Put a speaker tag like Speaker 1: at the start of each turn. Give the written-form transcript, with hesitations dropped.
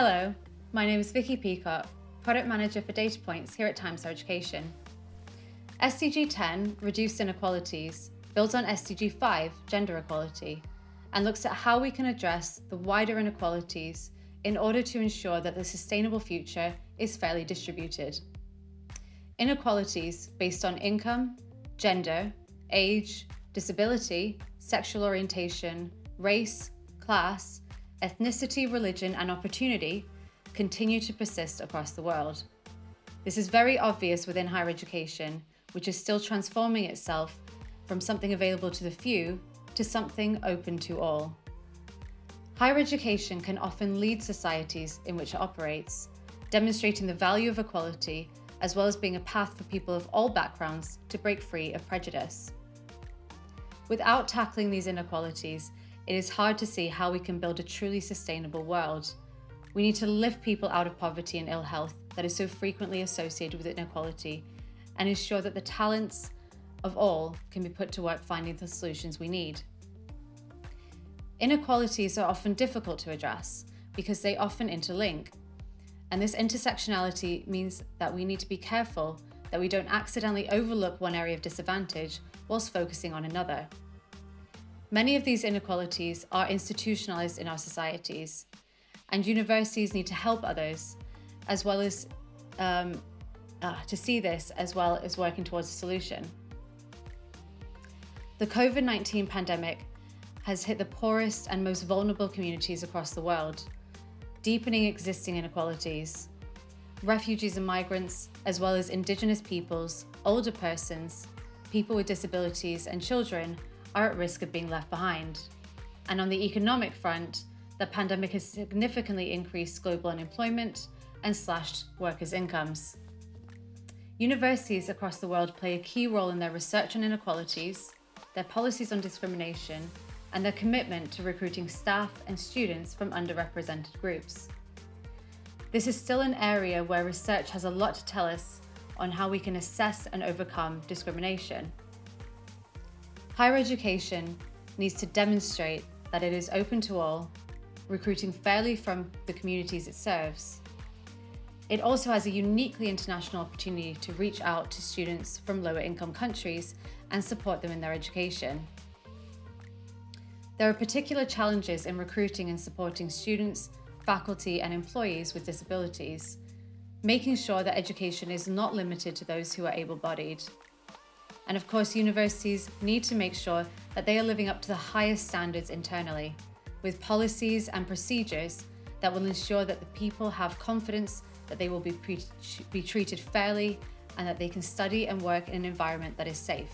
Speaker 1: Hello, my name is Vicki Peacock, Product Manager for Data Points here at Times Higher Education. SDG 10, Reduced Inequalities, builds on SDG 5, Gender Equality, and looks at how we can address the wider inequalities in order to ensure that the sustainable future is fairly distributed. Inequalities based on income, gender, age, disability, sexual orientation, race, class, ethnicity, religion, and opportunity continue to persist across the world. This is very obvious within higher education, which is still transforming itself from something available to the few to something open to all. Higher education can often lead societies in which it operates, demonstrating the value of equality as well as being a path for people of all backgrounds to break free of prejudice. Without tackling these inequalities, it is hard to see how we can build a truly sustainable world. We need to lift people out of poverty and ill health that is so frequently associated with inequality and ensure that the talents of all can be put to work finding the solutions we need. Inequalities are often difficult to address because they often interlink. And this intersectionality means that we need to be careful that we don't accidentally overlook one area of disadvantage whilst focusing on another. Many of these inequalities are institutionalized in our societies, and universities need to help others, as well as to see this as well as working towards a solution. The COVID-19 pandemic has hit the poorest and most vulnerable communities across the world, deepening existing inequalities. Refugees and migrants, as well as Indigenous peoples, older persons, people with disabilities, and children are at risk of being left behind. And on the economic front, the pandemic has significantly increased global unemployment and slashed workers' incomes. Universities across the world play a key role in their research on inequalities, their policies on discrimination, and their commitment to recruiting staff and students from underrepresented groups. This is still an area where research has a lot to tell us on how we can assess and overcome discrimination. Higher education needs to demonstrate that it is open to all, recruiting fairly from the communities it serves. It also has a uniquely international opportunity to reach out to students from lower income countries and support them in their education. There are particular challenges in recruiting and supporting students, faculty, and employees with disabilities, making sure that education is not limited to those who are able-bodied. And of course, universities need to make sure that they are living up to the highest standards internally, with policies and procedures that will ensure that the people have confidence that they will be treated fairly and that they can study and work in an environment that is safe.